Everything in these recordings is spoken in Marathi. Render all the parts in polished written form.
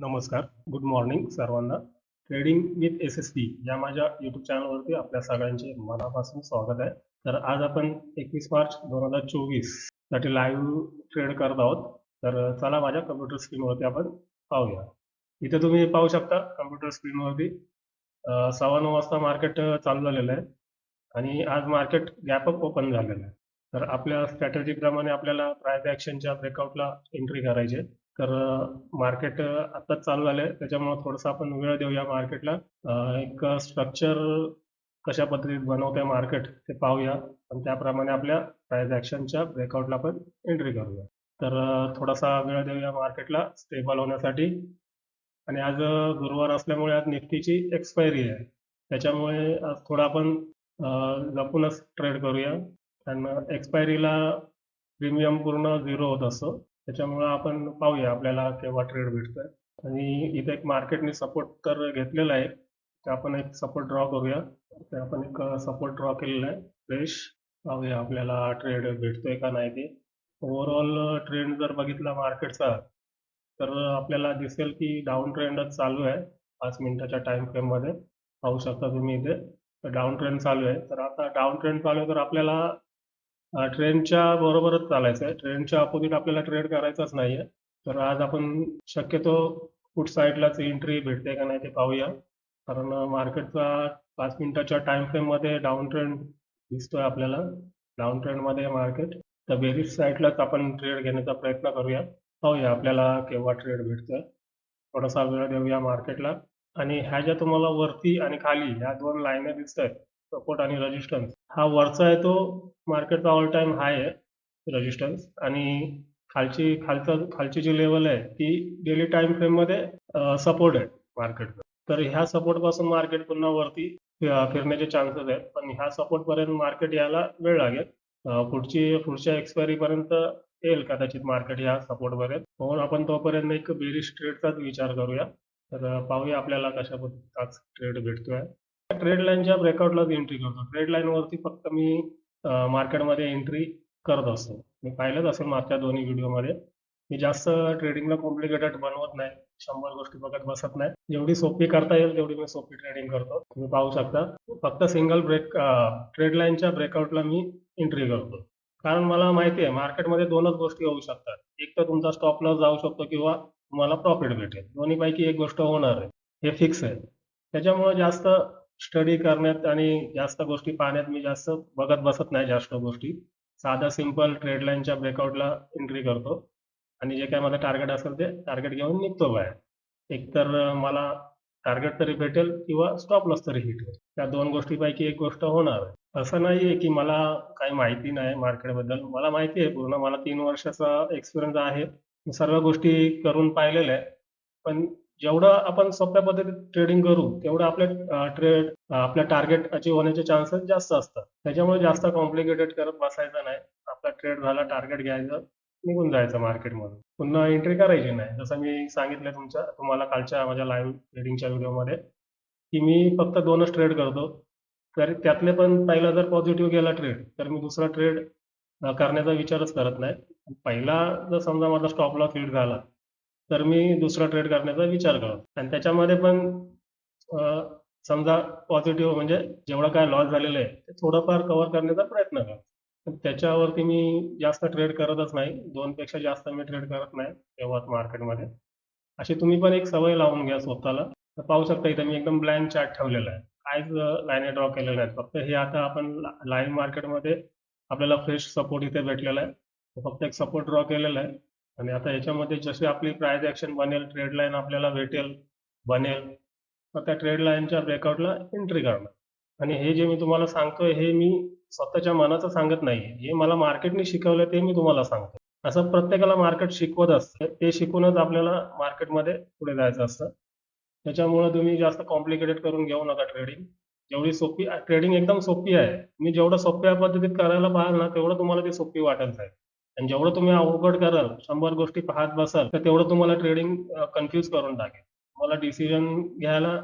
नमस्कार, गुड मॉर्निंग सर्वांना. ट्रेडिंग विथ एस-एस-पी या माझ्या यूट्यूब चॅनलवरती आपल्या सगळ्यांचे मनापासून स्वागत आहे. तर आज आपण 21 मार्च 2024 साठी लाईव्ह ट्रेड करत आहोत. तर चला माझ्या कम्प्युटर स्क्रीनवरती आपण पाहूया. इथे तुम्ही पाहू शकता कम्प्युटर स्क्रीनवरती 9:15 वाजता मार्केट चालू झालेलं आहे आणि आज मार्केट गॅप अप ओपन झालेलं आहे. तर आपल्या स्ट्रॅटेजी प्रमाणे आपल्याला प्राइस ॲक्शनच्या ब्रेकआउटला एंट्री करायची आहे. तर मार्केट आत्ताच चालू झालंय, त्याच्यामुळे थोडंसं आपण वेळ देऊया मार्केटला. एक स्ट्रक्चर कशा पद्धतीत बनवतंय मार्केट ते पाहूया आणि त्याप्रमाणे आपल्या प्राइस ॲक्शनच्या ब्रेकआउटला आपण एंट्री करूया. तर थोडासा वेळ देऊया मार्केटला स्टेबल होण्यासाठी. आणि आज गुरुवार असल्यामुळे आज निफ्टीची एक्सपायरी आहे, त्याच्यामुळे आज थोडा आपण जपूनच ट्रेड करूया. कारण एक्सपायरीला प्रीमियम पूर्ण झिरो होत असतो, त्याच्यामुळे आपण पाहूया आपल्याला केव्हा ट्रेड भेटतोय. आणि इथे एक मार्केटने सपोर्ट तर घेतलेला आहे, तर आपण एक सपोर्ट ड्रॉ करूया. तर आपण एक सपोर्ट ड्रॉ केलेला आहे फ्रेश. पाहूया आपल्याला ट्रेड भेटतोय का नाही ते. ओव्हरऑल ट्रेंड जर बघितला मार्केटचा तर आपल्याला दिसेल की डाऊन ट्रेंडच चालू आहे. 5 मिनिटाच्या टाइम फ्रेम मध्ये पाहू शकता तुम्ही इथे डाऊन ट्रेंड चालू आहे. तर आता डाऊन ट्रेंड चालू आहे तर आपल्याला ट्रेंडच्या बरोबरच चालायचं आहे, ट्रेंडच्या अपोजिट आपल्याला ट्रेड करायचाच नाहीये. तर आज आपण शक्यतो फुट साईडलाच एंट्री भेटते का नाही ते पाहूया. कारण मार्केटचा 5 मिनिटाच्या टाइम फ्रेम मध्ये डाऊन ट्रेंड दिसतोय आपल्याला. डाऊन ट्रेंड मध्ये मार्केट, तर बेरिश साईडलाच आपण ट्रेड घेण्याचा प्रयत्न करूया. पाहूया आपल्याला केव्हा ट्रेड भेटतोय. थोडासा वेळ देऊया मार्केटला. आणि ह्या ज्या तुम्हाला वरती आणि खाली ह्या दोन लाईन दिसत आहेत, सपोर्ट आणि रेजिस्टन्स, हा वरचा आहे तो मार्केटचा ऑल टाइम हाय आहे रेजिस्टन्स. आणि खालची जी लेवल आहे ती डेली टाइम फ्रेम मध्ये सपोर्ट आहे मार्केटचा. तर ह्या सपोर्ट पासून मार्केट पुन्हा वरती फिरण्याचे चान्सेस आहेत, पण ह्या सपोर्ट पर्यंत मार्केट यायला वेळ लागेल. पुढच्या एक्सपायरी पर्यंत येईल कदाचित मार्केट ह्या सपोर्ट पर्यंत. म्हणून आपण तोपर्यंत एक बेरिश ट्रेडचाच विचार करूया. तर पाहूया आपल्याला कशा पद्धतीचा ट्रेड भेटतोय. ट्रेड लाईनच्या ब्रेकआउटलाच एंट्री करतो. ट्रेड लाईन वरती फक्त मी मार्केटमध्ये एंट्री करत असतो. मी पाहिलंच असेल मागच्या दोन्ही व्हिडिओमध्ये. मी जास्त ट्रेडिंगला कॉम्प्लिकेटेड बनवत नाही, 100 गोष्टी बघत बसत नाही. जेवढी सोपी करता येईल तेवढी मी सोपी ट्रेडिंग करतो. तुम्ही पाहू शकता फक्त सिंगल ट्रेड लाईनच्या ब्रेकआउटला मी एंट्री करतो. कारण मला माहिती आहे मार्केटमध्ये दोनच गोष्टी होऊ शकतात, एक तर तुमचा स्टॉप लॉस जाऊ शकतो किंवा तुम्हाला प्रॉफिट भेटेल. दोन्हीपैकी एक गोष्ट होणार आहे, हे फिक्स आहे. त्याच्यामुळे जास्त स्टडी करण्यात आणि जास्त गोष्टी पाहण्यात मी जास्त बघत बसत नाही. जास्त गोष्टी साधा सिंपल ट्रेड लाईनच्या ब्रेकआउटला एंट्री करतो आणि जे काय माझं टार्गेट असेल ते टार्गेट घेऊन निघतो बाहेर. एकतर मला टार्गेट तरी भेटेल किंवा स्टॉप लॉस तरी हिट होईल. त्या दोन गोष्टीपैकी एक गोष्ट होणार आहे. असं नाहीये की मला काही माहिती नाही मार्केटबद्दल, मला माहिती आहे पूर्ण. मला 3 वर्षाचा एक्सपिरियन्स आहे, मी सर्व गोष्टी करून पाहिलेल्या आहे. पण जेवढं आपण सोप्या पद्धतीत ट्रेडिंग करू तेवढं आपल्या टार्गेट अचीव होण्याचे चान्सेस जास्त असतात. त्याच्यामुळे जास्त कॉम्प्लिकेटेड करत बसायचं नाही. आपला ट्रेड झाला, टार्गेट घ्यायचं, निघून जायचं मार्केटमधून, पुन्हा एंट्री करायची नाही. जसं मी सांगितलं तुम्हाला कालच्या माझ्या लाईव्ह ट्रेडिंगच्या व्हिडिओमध्ये की मी फक्त 2च ट्रेड करतो. तर त्यातले पण पहिला जर पॉझिटिव्ह गेला ट्रेड तर मी दुसरा ट्रेड करण्याचा विचारच करत नाही. पहिला जर समजा माझा स्टॉप लॉस हिट झाला तर मी दुसरा ट्रेड करण्याचा विचार करतो. आणि त्याच्यामध्ये पण अं, समजा पॉझिटिव्ह म्हणजे जेवढा काय लॉस झालेला आहे ते थोडंफार कव्हर करण्याचा प्रयत्न करतो. पण त्याच्यावरती मी जास्त ट्रेड करतच नाही. 2 पेक्षा जास्त मी ट्रेड करत नाही तेव्हाच मार्केटमध्ये. अशी तुम्ही पण एक सवय लावून घ्या स्वतःला. तर पाहू शकता इथे मी एकदम ब्लँक चार्ट ठेवलेला आहे, काहीच लाईन ड्रॉ केलेल्या आहेत. फक्त हे आता आपण लाईव्ह मार्केटमध्ये आपल्याला फ्रेश सपोर्ट इथे भेटलेला आहे, तो फक्त एक सपोर्ट ड्रॉ केलेला आहे. आणि आता याच्यामध्ये जशी आपली प्राइस ऍक्शन बनेल, ट्रेड लाईन आपल्याला बनेल, तर त्या ट्रेड लाईनच्या ब्रेकआउटला एंट्री करणार. आणि हे जे मी तुम्हाला सांगतोय हे मी स्वतःच्या मनाचं सांगत नाही, हे मला मार्केटने शिकवलं ते मी तुम्हाला सांगतो. असं प्रत्येकाला मार्केट शिकवत असतं, ते शिकूनच आपल्याला मार्केटमध्ये पुढे जायचं असतं. त्याच्यामुळे तुम्ही जास्त कॉम्प्लिकेटेड करून घेऊ नका ट्रेडिंग. जेवढी सोपी ट्रेडिंग एकदम सोपी आहे. तुम्ही जेवढं सोप्या पद्धतीत करायला पाहाल ना तेवढं तुम्हाला ती सोपी वाटेल जाईल. आणि जेवढं तुम्ही अवघड कराल, 100 गोष्टी पाहत बसाल, तर तेवढं तुम्हाला ट्रेडिंग कन्फ्यूज करून टाकेल. तुम्हाला डिसिजन घ्यायला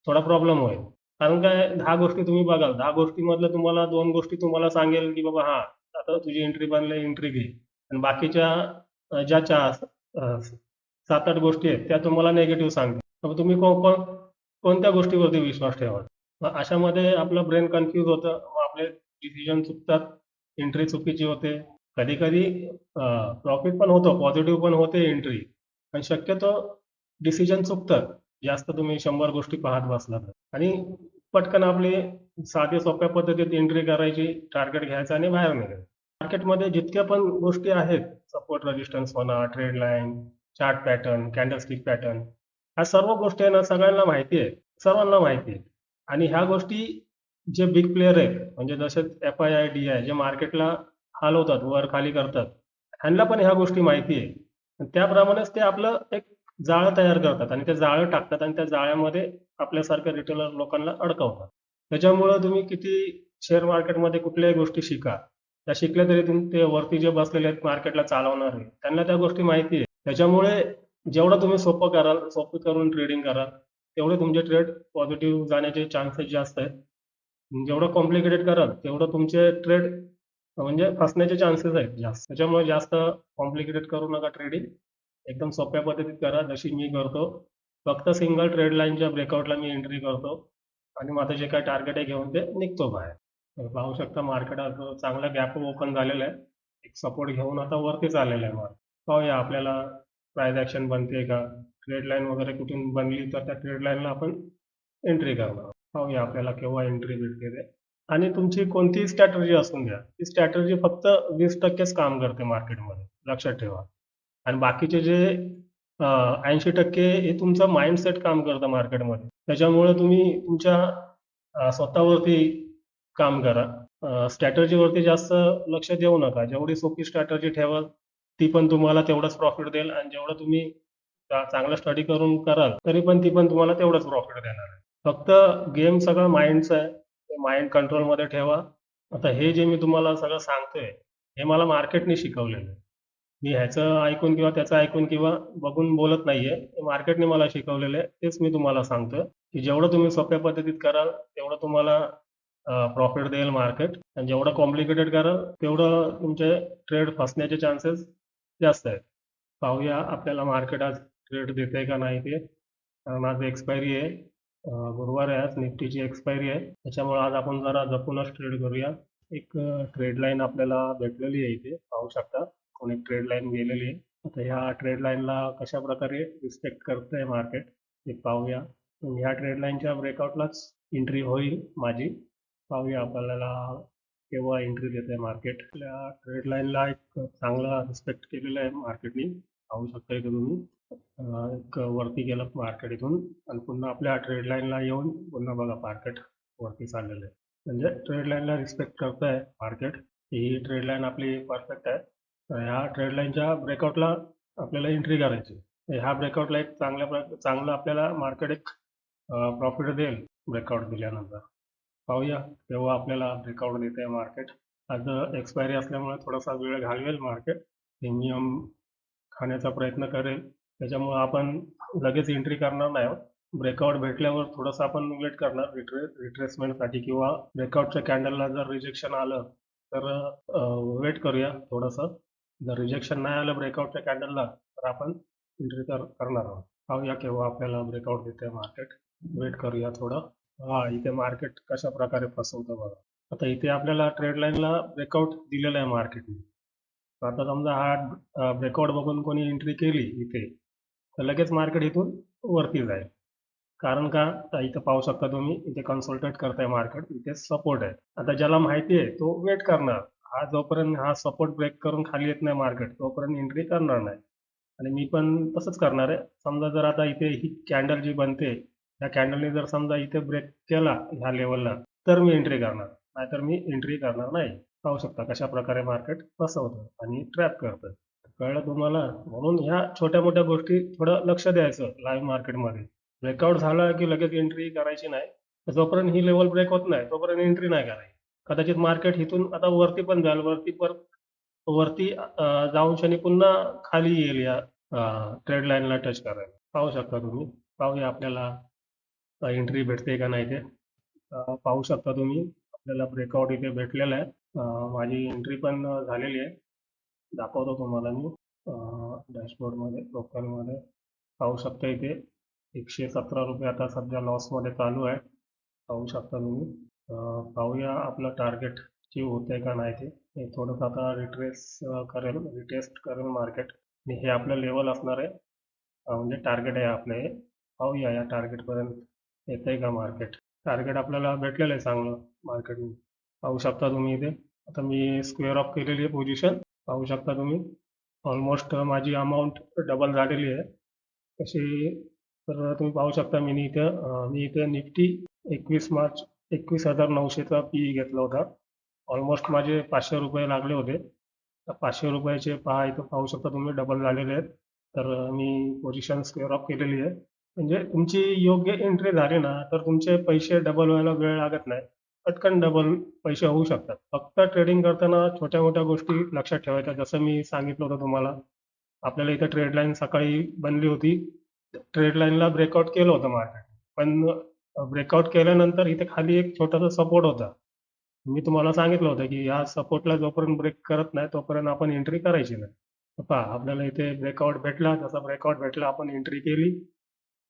थोडा प्रॉब्लेम होईल. कारण काय, 10 गोष्टी तुम्ही बघाल, 10 गोष्टीमधल्या तुम्हाला 2 गोष्टी तुम्हाला सांगेल की बाबा हा आता तुझी एंट्री बनली, एंट्री घे. आणि बाकीच्या ज्या 7-8 गोष्टी आहेत त्या तुम्हाला निगेटिव्ह सांगतील. मग तुम्ही कोणत्या गोष्टीवरती विश्वास ठेवाल? मग अशामध्ये आपलं ब्रेन कन्फ्यूज होतं. मग आपले डिसिजन चुकतात, एंट्री चुकीची होते. कधी-कधी प्रॉफिट पण होतं, पॉझिटिव्ह पण होते एंट्री. पण शक्यतो डिसिजन चुकतात. जास्त तुम्ही 100 गोष्टी पाहत बसला तर. आणि पटकन आपली साध्या सोप्या पद्धतीत एंट्री करायची, टार्गेट घ्यायचं आणि बाहेर निघायचं. मार्केटमध्ये जितक्या पण गोष्टी आहेत, सपोर्ट रेजिस्टन्स म्हणा, trade line, chart pattern, candlestick pattern, ह्या सर्व गोष्टी आहे ना सगळ्यांना माहिती आहे. सर्वांना माहिती आहे. आणि ह्या गोष्टी जे बिग प्लेयर आहेत, म्हणजे जसे FII, DI जे मार्केटला हलवतात, वर खाली करतात, ह्यांना पण ह्या गोष्टी माहिती आहे. आणि त्याप्रमाणेच ते आपलं एक जाळं तयार करतात आणि ते जाळं टाकतात आणि त्या जाळ्यामध्ये आपल्यासारख्या रिटेलर लोकांना अडकवतात. त्याच्यामुळं तुम्ही किती शेअर मार्केटमध्ये कुठल्याही गोष्टी शिका, त्या शिकल्या तरी ते वरती जे बसलेले आहेत मार्केटला चालवणारे, त्यांना त्या गोष्टी माहिती आहे. त्याच्यामुळे जेवढं तुम्ही सोपं कराल, सोपं करून ट्रेडिंग कराल, तेवढे तुमचे ट्रेड पॉझिटिव्ह जाण्याचे चान्सेस जास्त आहेत. जेवढं कॉम्प्लिकेटेड कराल तेवढं तुमचे ट्रेड म्हणजे फसण्याचे चान्सेस आहेत जास्त. त्याच्यामुळे जास्त कॉम्प्लिकेटेड करू नका ट्रेडिंग. एकदम सोप्या पद्धतीत करा जशी मी करतो. फक्त सिंगल ट्रेड लाईनच्या ब्रेकआउटला मी एंट्री करतो आणि माझं जे काय टार्गेट आहे घेऊन ते निघतो बाहेर. तर पाहू शकता मार्केट आता चांगला गॅप ओपन झालेला आहे. एक सपोर्ट घेऊन आता वरतीच आलेला आहे मार्केट. पाहूया आपल्याला प्राइस ऍक्शन बनते का, ट्रेड लाईन वगैरे कुठून बनली तर त्या ट्रेड लाईनला आपण एंट्री करणार. पाहूया आपल्याला केव्हा एंट्री भेटते ते. आणि तुमची कोणतीही स्ट्रॅटर्जी असून द्या, ती स्ट्रॅटर्जी फक्त 20%च काम करते मार्केटमध्ये, लक्षात ठेवा. आणि बाकीचे जे 80% हे तुमचं माइंडसेट काम करतं मार्केटमध्ये. त्याच्यामुळे तुम्ही तुमच्या स्वतःवरती काम करा. स्ट्रॅटर्जीवरती जास्त लक्ष देऊ नका. जेवढी सोपी स्ट्रॅटर्जी ठेवाल, ती पण तुम्हाला तेवढंच प्रॉफिट देईल आणि जेवढं तुम्ही चांगलं स्टडी करून कराल, तरी पण ती पण तुम्हाला तेवढंच प्रॉफिट देणार आहे. फक्त गेम सगळं माइंडचं आहे. ते माइंड कंट्रोलमध्ये ठेवा. आता हे जे मी तुम्हाला सगळं सांगतोय, हे मला मार्केटने शिकवलेलं आहे. मी ह्याचं ऐकून किंवा त्याचं ऐकून किंवा बघून बोलत नाहीये. हे मार्केटने मला शिकवलेलं आहे. तेच मी तुम्हाला सांगतोय, की जेवढं तुम्ही सोप्या पद्धतीत कराल, तेवढं तुम्हाला प्रॉफिट देईल मार्केट. आणि जेवढं कॉम्प्लिकेटेड कराल, तेवढं तुमचे ट्रेड फसण्याचे चान्सेस जास्त आहेत. पाहूया आपल्याला मार्केट आज ट्रेड देते का नाही ते. कारण आज एक्सपायरी आहे. गुरुवार आहे, आज निफ्टीची एक्सपायरी आहे. त्याच्यामुळे आज आपण जरा जपूनच ट्रेड करूया. एक ट्रेड लाईन आपल्याला भेटलेली आहे इथे, पाहू शकता. कोण एक ट्रेड लाईन गेलेली आहे. आता ह्या ट्रेड लाईनला कशा प्रकारे रिस्पेक्ट करतंय मार्केट ते पाहूया. ह्या ट्रेड लाईनच्या ब्रेकआउटलाच एंट्री होईल माझी. पाहूया आपल्याला केव्हा एंट्री देते मार्केट. आपल्या ट्रेड लाईनला एक चांगला रिस्पेक्ट केलेला आहे मार्केटने, पाहू शकता इथे तुम्ही. एक वरती गेलं मार्केट इथून आणि पुन्हा आपल्या ट्रेड लाईनला येऊन पुन्हा बघा मार्केट वरती चाललेलं आहे. म्हणजे ट्रेड लाईनला रिस्पेक्ट करतंय मार्केट. ही ट्रेड लाईन आपली परफेक्ट आहे. तर ह्या ट्रेड लाईनच्या ब्रेकआउटला आपल्याला एंट्री करायची. ह्या ब्रेकआउटला एक चांगलं आपल्याला मार्केट एक प्रॉफिट देईल ब्रेकआउट दिल्यानंतर. पाहूया तेव्हा आपल्याला ब्रेकआउट देते मार्केट. आज एक्सपायरी असल्यामुळे थोडासा वेळ घालवेल मार्केट. प्रीमियम खाण्याचा प्रयत्न करेल. त्याच्यामुळे आपण लगेच एंट्री करणार नाही आहोत. ब्रेकआउट भेटल्यावर थोडंसं आपण वेट करणार रिट्रेसमेंटसाठी किंवा ब्रेकआउटच्या कॅन्डलला जर रिजेक्शन आलं तर वेट करूया थोडंसं. जर रिजेक्शन नाही आलं ब्रेकआउटच्या कॅन्डलला तर आपण एंट्री करणार आहोत. पाहूया केव्हा आपल्याला ब्रेकआउट देते मार्केट. वेट करूया थोडं. इथे मार्केट कशा प्रकारे फसवतं बघा. आता इथे आपल्याला ट्रेड लाईनला ब्रेकआउट दिलेला आहे मार्केटने. तर आता समजा हा ब्रेकआउट बघून कोणी एंट्री केली इथे, तर लगेच मार्केट इथून वरती जाईल. कारण का, तर इथं पाहू शकता तुम्ही, इथे कन्सल्टेट करताय मार्केट, इथे सपोर्ट आहे. आता ज्याला माहिती आहे तो वेट करणार. जोपर्यंत हा सपोर्ट ब्रेक करून खाली येत नाही मार्केट, तोपर्यंत एंट्री करणार नाही. आणि मी पण तसंच करणार आहे. समजा जर आता इथे ही कॅन्डल जी बनते, त्या कॅन्डलने जर समजा इथे ब्रेक केला ह्या लेवलला, तर मी एंट्री करणार, नाहीतर मी एंट्री करणार नाही. पाहू शकता कशा प्रकारे मार्केट फसवतं आणि ट्रॅप करतं. कळलं तुम्हाला? म्हणून ह्या छोट्या मोठ्या गोष्टी थोडं लक्ष द्यायचं लाईव्ह मार्केटमध्ये. ब्रेकआउट झाला की लगेच एंट्री करायची नाही. जोपर्यंत ही लेवल ब्रेक होत नाही तोपर्यंत एंट्री नाही करायची. कदाचित मार्केट इथून आता वरती पण जाईल, वरती जाऊन शनी पुन्हा खाली येईल या ट्रेड लाईनला टच करायला. पाहू शकता तुम्ही. पाहूया आपल्याला एंट्री भेटते का नाही ते. पाहू शकता तुम्ही, आपल्याला ब्रेकआउट इथे भेटलेला आहे. माझी एंट्री पण झालेली आहे. दाखवतो तुम्हाला मी डॅशबोर्डमध्ये, प्रोफाईलमध्ये. पाहू शकता इथे 117 रुपये आता सध्या लॉसमध्ये चालू आहे. पाहू शकता तुम्ही. पाहूया आपलं टार्गेट जे होतंय का नाही ते. हे थोडंसं आता रिटेस्ट करेल मार्केट आणि हे आपलं लेवल असणार आहे. म्हणजे टार्गेट आहे आपलं हे. पाहूया या टार्गेटपर्यंत येतंय का मार्केट. टार्गेट आपल्याला भेटलेलं आहे चांगलं मार्केट. पाहू शकता तुम्ही इथे. आता मी स्क्वेअर ऑफ केलेली आहे पोझिशन. पाहू शकता तुम्ही. ऑलमोस्ट माझी अमाऊंट डबल झालेली आहे. कशी तर तुम्ही पाहू शकता मी इथे निफ्टी 21 मार्च 21,900चा पी घेतला होता. ऑलमोस्ट माझे 500 रुपये लागले होते. तर 500 रुपयाचे इथं पाहू शकता तुम्ही डबल झालेले आहेत. तर मी पोझिशन स्क्वेअर ऑफ केलेली आहे. म्हणजे तुमची योग्य एंट्री झाली ना तर तुमचे पैसे डबल व्हायला वेळ लागत नाही. पटकन डबल पैसे होऊ शकतात. फक्त ट्रेडिंग करताना छोट्या मोठ्या गोष्टी लक्षात ठेवायच्या. जसं मी सांगितलं होतं तुम्हाला. आपल्याला इथं ट्रेड लाईन सकाळी बनली होती. ट्रेड लाईनला ब्रेकआउट केलं होतं मार्केट. पण ब्रेकआउट केल्यानंतर इथे खाली एक छोटासा सपोर्ट होता. मी तुम्हाला सांगितलं होतं की या सपोर्टला जोपर्यंत ब्रेक करत नाही तोपर्यंत आपण एंट्री करायची नाही. तर पहा आपल्याला इथे ब्रेकआउट भेटला. जसा ब्रेकआउट भेटला आपण एंट्री केली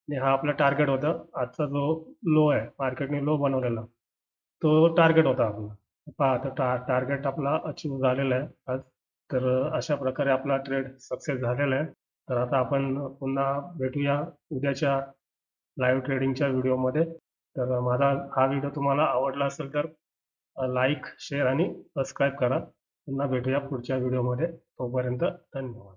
आणि हा आपला टार्गेट होता. आजचा जो लो आहे मार्केटने लो बनवलेला तो टार्गेट होता आपला. पहा आता टार्गेट आपला अचीव झालेला आहे आज. तर अशा प्रकारे आपला ट्रेड सक्सेस झालेला आहे. तर आता आपण पुन्हा भेटूया उद्याच्या लाईव्ह ट्रेडिंगच्या व्हिडिओमध्ये. तर माझा हा व्हिडिओ तुम्हाला आवडला असेल तर लाईक शेअर आणि सबस्क्राईब करा. पुन्हा भेटूया पुढच्या व्हिडिओमध्ये. तोपर्यंत धन्यवाद.